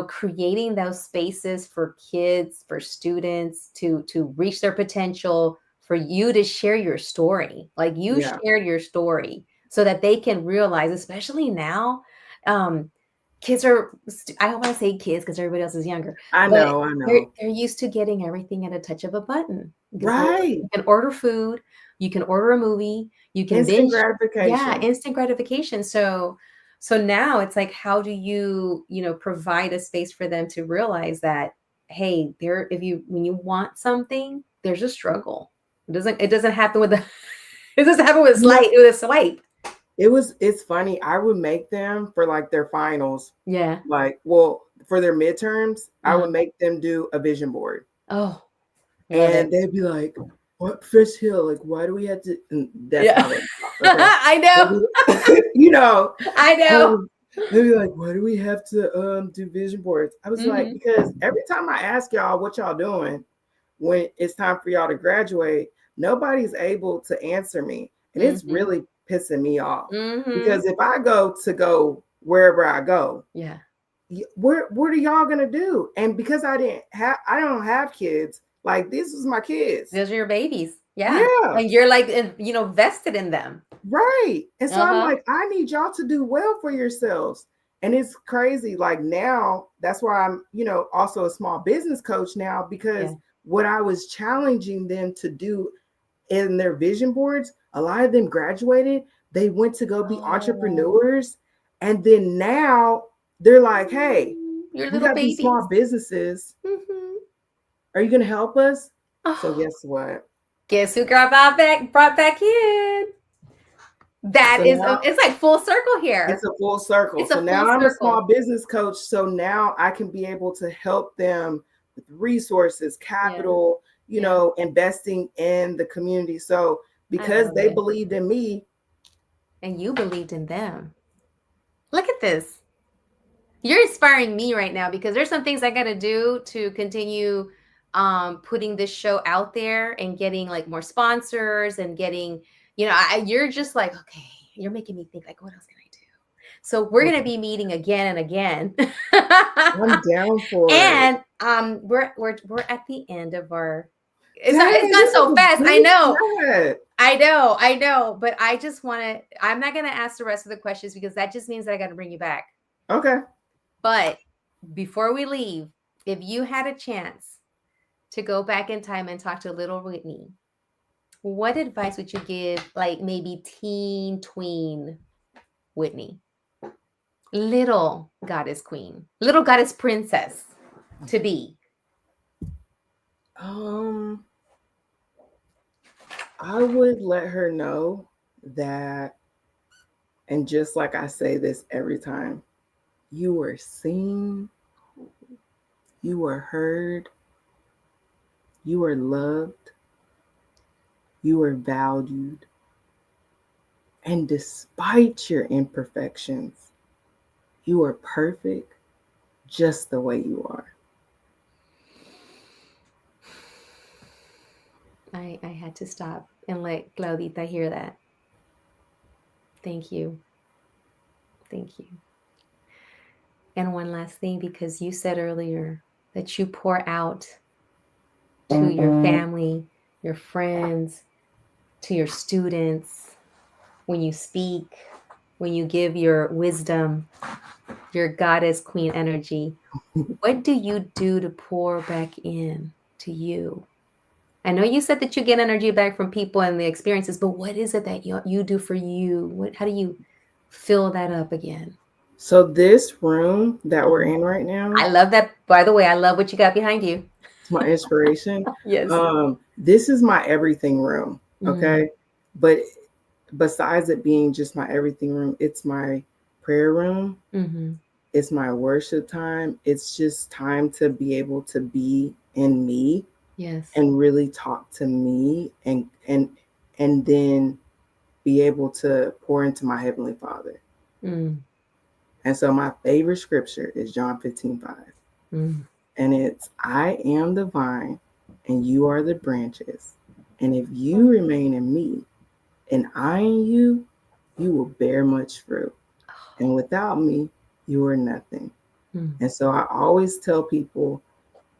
creating those spaces for kids, for students to reach their potential, for you to share your story, like you Yeah. shared your story, so that they can realize, especially now, um, kids are. I don't want to say kids because everybody else is younger, I but know. I they're know. they're used to getting everything at a touch of a button. Right. You can order food, you can order a movie, you can Instant binge. Yeah, gratification. instant gratification. So now it's like, how do you, provide a space for them to realize that, hey, if you when you want something, there's a struggle. It doesn't happen with the it doesn't happen with You know, with a swipe. it's funny. I would make them for like their finals, Yeah. like, well, for their midterms, I Uh-huh. would make them do a vision board. Oh, love it. And they'd be like, what Fish Hill? Like, why do we have to? And that's Yeah. how they talk. Okay. I They'd know. be, I know. um, they'd be like, why do we have to do vision boards? I was like, Hmm. because every time I ask y'all what y'all doing when it's time for y'all to graduate, nobody's able to answer me. And it's Hmm. really pissing me off. Hmm. Because if I go wherever I go, Yeah. what are y'all gonna do? And because I don't have kids, like this was my kids. Those are your babies. Yeah. Yeah, And you're like, vested in them. right. And so I'm Uh-huh. like, I need y'all to do well for yourselves. And it's crazy. Like now, that's why I'm, also a small business coach now, because Yeah. what I was challenging them to do in their vision boards, a lot of them graduated, they went to go be Oh. entrepreneurs. And then now they're like, hey, Your we little got these small babies. businesses. Hmm. Are you going to help us? So Oh, guess what? guess who brought back in? So That is, now it's like full circle it's here. a full circle. It's So a full now I'm a small circle. business coach. So now I can be able to help them with resources, Yeah. capital, Yeah. investing in the community. So I because love they it. believed in me, And you believed in them. Look at this. You're inspiring me right now because there's some things I got to do to continue putting this show out there and getting like more sponsors and getting, you're just like, okay, you're making me think like, what else can I do? So we're going to be meeting again and again. I'm down for it. And we're at the end of our it's Dang, gone this so is a fast. I good know. chat. I know, but I just want to I'm not going to ask the rest of the questions because that just means that I got to bring you back. Okay. But before we leave, if you had a chance to go back in time and talk to little Whitney, what advice would you give, like maybe teen tween Whitney? Little goddess queen, little goddess princess to be. Um, I would let her know that, and just like I say this every time, You were seen, you were heard, you were loved, you were valued, and despite your imperfections, you are perfect just the way you are. I had to stop and let Claudita hear that. Thank you. Thank you. And one last thing, because you said earlier that you pour out to your family, your friends, to your students, when you speak, when you give your wisdom, your goddess queen energy. What do you do to pour back in to you? I know you said that you get energy back from people and the experiences, but what is it that you do for you? How do you fill that up again? So, this room that we're Mhm. in right now, I love that. By the way, I love what you got behind you. it's my inspiration. Yes. This is my everything room. Mm, Okay. But besides it being just my everything room, it's my prayer room, mm-hmm. it's my worship time. It's just time to be able to be in me Yes. and really talk to me and then be able to pour into my heavenly Father. Mm, And so my favorite scripture is John 15:5. mm. And it's, I am the vine and you are the branches. And if you remain in me and I in you, you will bear much fruit. And without me, you are nothing. Mm. And so I always tell people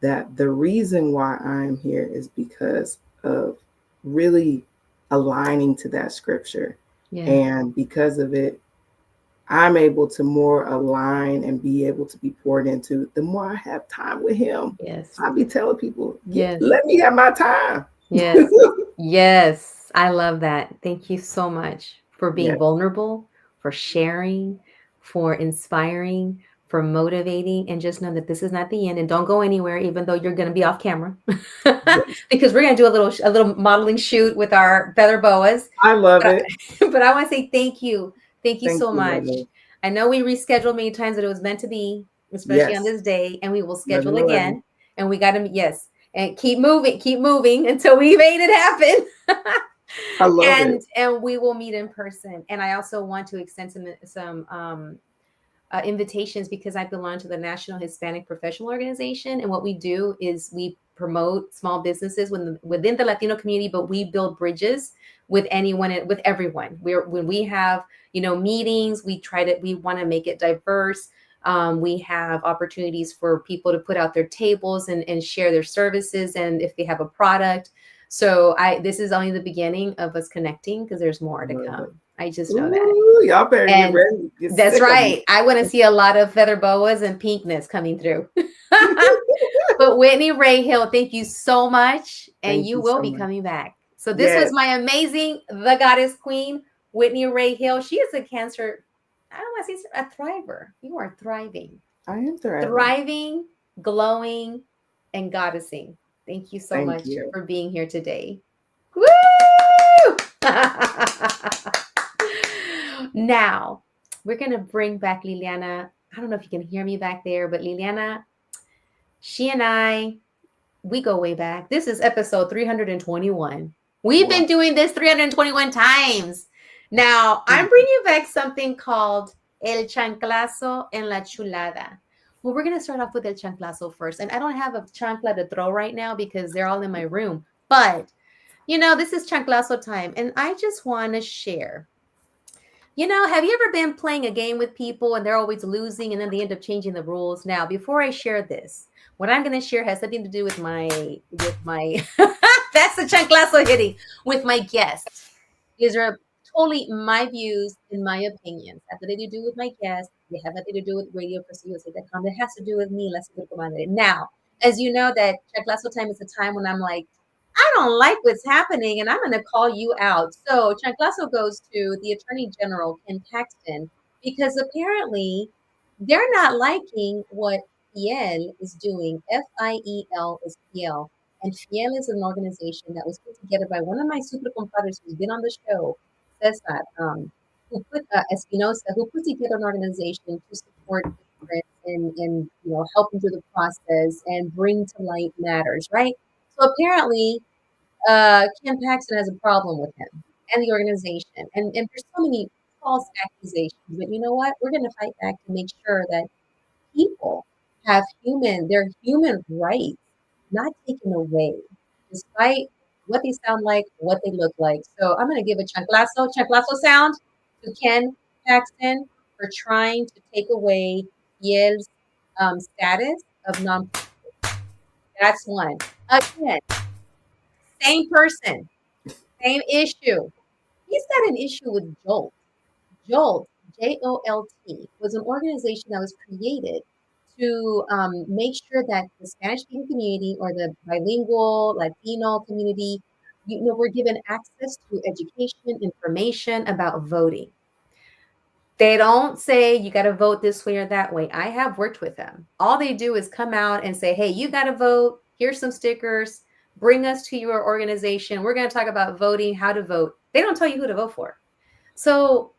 that the reason why I'm here is because of really aligning to that scripture. Yes. And because of it, I'm able to more align and be able to be poured into the more I have time with him. Yes. I be telling people, Yes. let me have my time. Yes. Yes. I love that. Thank you so much for being Yes, vulnerable, for sharing, for inspiring, for motivating. And just know that this is not the end. And don't go anywhere, even though you're going to be off camera, yes. because we're going to do a little modeling shoot with our feather boas. I love But it. but I want to say thank you. Thank you Thank so you, much. Lily. I know we rescheduled many times, but it was meant to be, especially on Yes, this day, and we will schedule 11/11. again. And we got to, yes, and keep moving until we made it happen. I love it. And we will meet in person. And I also want to extend some invitations, because I belong to the National Hispanic Professional Organization. And what we do is we promote small businesses within the Latino community, but we build bridges with anyone, with everyone. When we have, meetings, we want to make it diverse. We have opportunities for people to put out their tables and share their services, and if they have a product. So this is only the beginning of us connecting, because there's more to Love come. it. I just know that. Ooh, y'all better get And ready. Get that's sick of right. I want to see a lot of feather boas and pinkness coming through. But Whitney Ray Hill, thank you so much. And Thank you you will so be much. coming back. So this was Yes, my amazing, the goddess queen, Whitney Ray Hill. She is a cancer, I don't want to say a thriver. You are thriving, I am thriving. thriving, glowing, and goddessing. Thank you so Thank much you. for being here today. Woo! Now, we're going to bring back Liliana. I don't know if you can hear me back there, but Liliana, she and I, we go way back. This is episode 321. We've Wow. been doing this 321 times. Now, I'm bringing back something called El Chanclazo en la Chulada. Well, we're going to start off with El Chanclazo first. And I don't have a chancla to throw right now because they're all in my room. But, this is Chanclazo time. And I just want to share. Have you ever been playing a game with people and they're always losing and then they end up changing the rules? Now, before I share this, what I'm going to share has something to do with my that's the chanclazo hitting with my guests. These are totally my views and my opinions. Have nothing to do with my guests. They have nothing to do with radio.com. It has to do with me. Let's go, Comadre. Now, as you know, that chanclazo time is the time when I'm like, I don't like what's happening, and I'm going to call you out. So Chanclazo goes to the Attorney General, Ken Paxton, because apparently they're not liking what Fiel is doing. FIEL is Fiel. And Fiel is an organization that was put together by one of my super compadres who's been on the show, Cesar, who put Espinosa, who put together an organization to support and help them through the process and bring to light matters, right? So apparently, Ken Paxton has a problem with him and the organization, and there's so many false accusations. But you know what? We're going to fight back to make sure that people have their human rights not taken away, despite what they sound like, what they look like. So I'm going to give a chanclazo sound to Ken Paxton for trying to take away Yale's status of non. That's one. Again, same person, same issue. He's got an issue with Jolt. Jolt, JOLT, was an organization that was created to make sure that the Spanish speaking community or the bilingual Latino community, were given access to education, information about voting. They don't say you got to vote this way or that way. I have worked with them. All they do is come out and say, hey, you got to vote. Here's some stickers. Bring us to your organization. We're going to talk about voting, how to vote. They don't tell you who to vote for. So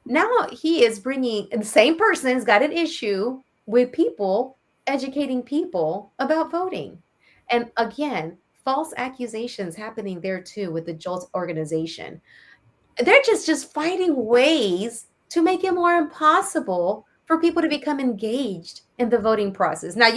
now he is bringing the same person's got an issue with people educating people about voting. And again, false accusations happening there too with the JOLT organization. They're just finding ways to make it more impossible for people to become engaged in the voting process. Now,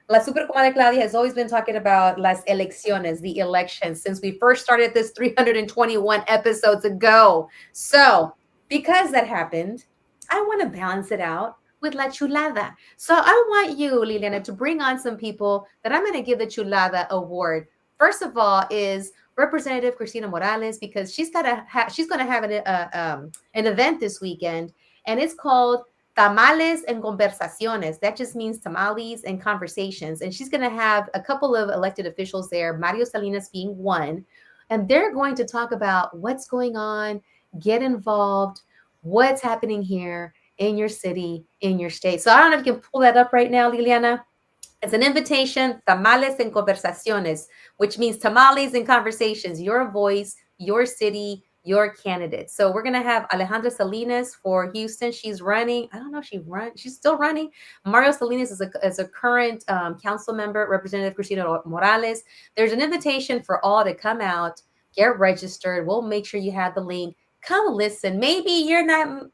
La Super Comadre Claudia has always been talking about las elecciones, the elections, since we first started this 321 episodes ago. So, because that happened, I want to balance it out with La Chulada. So, I want you, Liliana, to bring on some people that I'm going to give the Chulada award. First of all, is Representative Cristina Morales, because she's going to have an event this weekend, and it's called Tamales and Conversaciones. That just means tamales and conversations. And she's going to have a couple of elected officials there, Mario Salinas being one, and they're going to talk about what's going on, get involved, what's happening here in your city, in your state. So I don't know if you can pull that up right now, Liliana. It's an invitation, Tamales en Conversaciones, which means tamales and conversations, your voice, your city, your candidate. So we're going to have Alejandra Salinas for Houston. She's running. I don't know if she's still running. Mario Salinas is a current council member, Representative Cristina Morales. There's an invitation for all to come out, get registered. We'll make sure you have the link. Come listen. Maybe you're not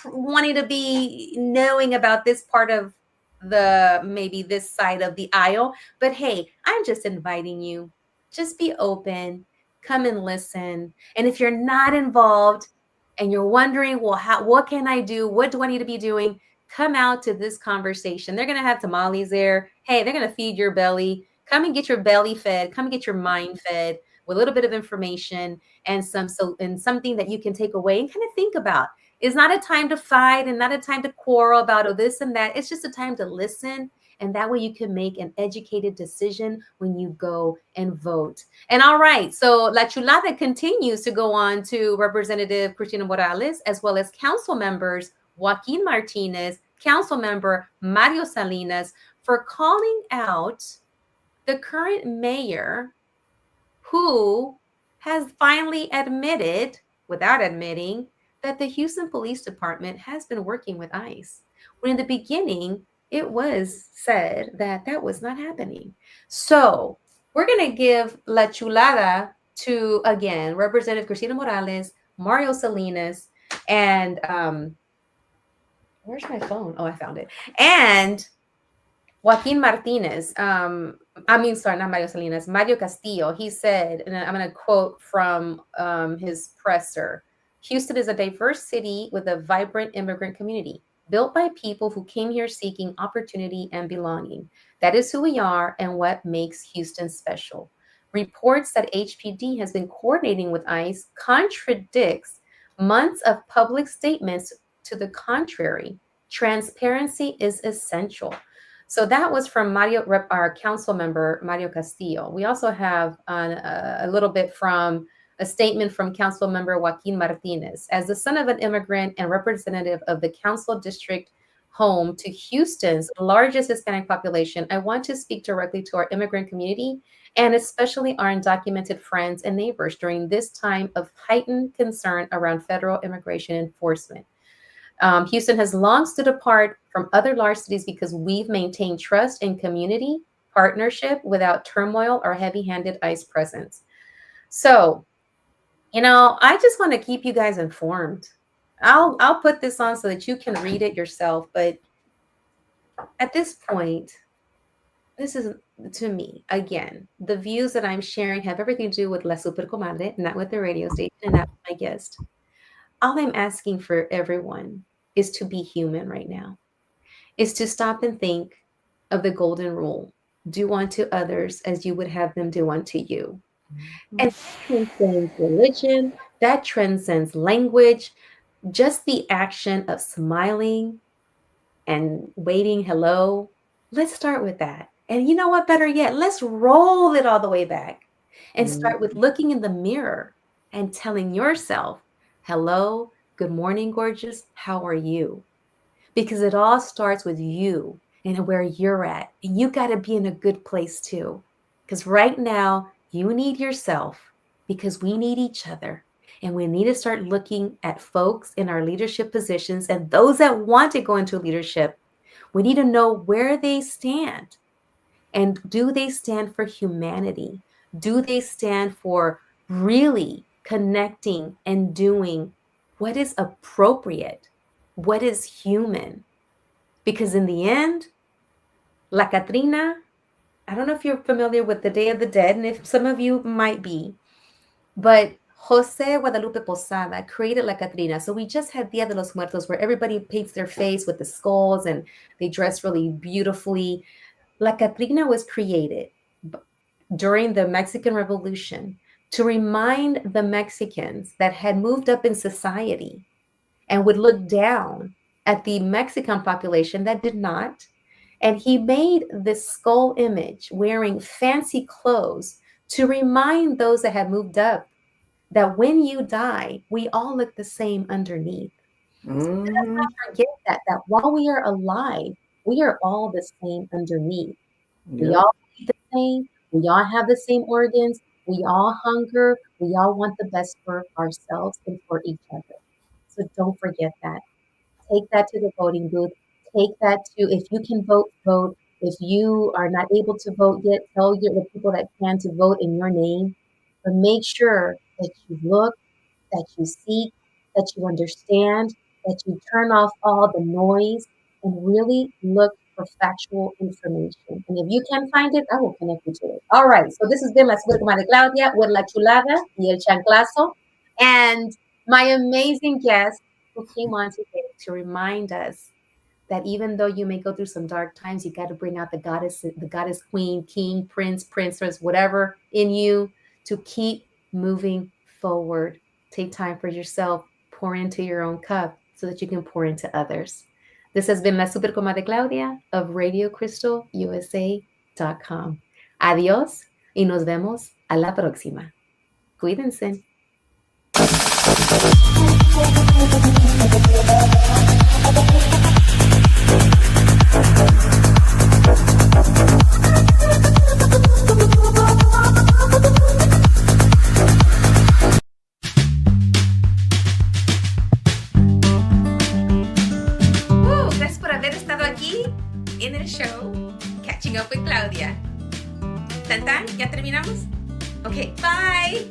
wanting to be knowing about this part of maybe this side of the aisle, but hey, I'm just inviting you. Just be open, come and listen. And if you're not involved and you're wondering, well, what can I do, what do I need to be doing, come out to this conversation. They're going to have tamales there. Hey, they're going to feed your belly. Come and get your belly fed, come and get your mind fed with a little bit of information and something that you can take away and kind of think about. It's not a time to fight and not a time to quarrel about this and that. It's just a time to listen. And that way you can make an educated decision when you go and vote. And all right, so La Chulada continues to go on to Representative Cristina Morales, as well as council members Joaquin Martinez, council member Mario Salinas, for calling out the current mayor who has finally admitted, without admitting, that the Houston Police Department has been working with ICE. When in the beginning, it was said that that was not happening. So we're going to give La Chulada to, again, Representative Cristina Morales, Mario Salinas, and where's my phone? Oh, I found it. And Joaquin Martinez, sorry, not Mario Salinas, Mario Castillo, he said, and I'm going to quote from his presser, Houston is a diverse city with a vibrant immigrant community built by people who came here seeking opportunity and belonging. That is who we are and what makes Houston special. Reports that HPD has been coordinating with ICE contradicts months of public statements to the contrary. Transparency is essential. So that was from our council member, Mario Castillo. We also have a little bit from a statement from council member Joaquin Martinez. As the son of an immigrant and representative of the council district home to Houston's largest Hispanic population, I want to speak directly to our immigrant community and especially our undocumented friends and neighbors during this time of heightened concern around federal immigration enforcement. Houston has long stood apart from other large cities because we've maintained trust and community partnership without turmoil or heavy-handed ICE presence. So, I just want to keep you guys informed. I'll put this on so that you can read it yourself. But at this point, this is, to me, again, the views that I'm sharing have everything to do with La Super Comadre, not with the radio station and not with my guest. All I'm asking for everyone is to be human right now, is to stop and think of the golden rule. Do unto others as you would have them do unto you. And that transcends religion, that transcends language, just the action of smiling and waiting hello. Let's start with that. And you know what? Better yet, let's roll it all the way back and start with looking in the mirror and telling yourself, hello, good morning, gorgeous. How are you? Because it all starts with you and where you're at. And you got to be in a good place too. Because right now, you need yourself because we need each other. And we need to start looking at folks in our leadership positions and those that want to go into leadership. We need to know where they stand. And do they stand for humanity? Do they stand for really connecting and doing what is appropriate, what is human? Because in the end, La Catrina, I don't know if you're familiar with the Day of the Dead, and if some of you might be, but Jose Guadalupe Posada created La Catrina. So we just had Dia de los Muertos, where everybody paints their face with the skulls and they dress really beautifully. La Catrina was created during the Mexican Revolution to remind the Mexicans that had moved up in society and would look down at the Mexican population that did not. And he made this skull image wearing fancy clothes to remind those that had moved up that when you die, we all look the same underneath. So let's not forget that while we are alive, we are all the same underneath. We all eat the same. We all have the same organs. We all hunger. We all want the best for ourselves and for each other. So don't forget that. Take that to the voting booth. Take that to, if you can vote, vote. If you are not able to vote yet, tell the people that can to vote in your name. But make sure that you look, that you seek, that you understand, that you turn off all the noise and really look for factual information. And if you can find it, I will connect you to it. All right. So this has been La Super Comadre Claudia with La Chulada y El Chanclazo. And my amazing guest who came on today to remind us that even though you may go through some dark times, you got to bring out the goddess queen, king, prince, princess, whatever in you to keep moving forward. Take time for yourself, pour into your own cup so that you can pour into others. This has been La Super Comadre Claudia of RadioCrystalUSA.com. Adiós y nos vemos a la próxima. Cuídense. Gracias por haber estado aquí en el show Catching Up with Claudia. ¿Tan tan? ¿Ya terminamos? Ok, bye.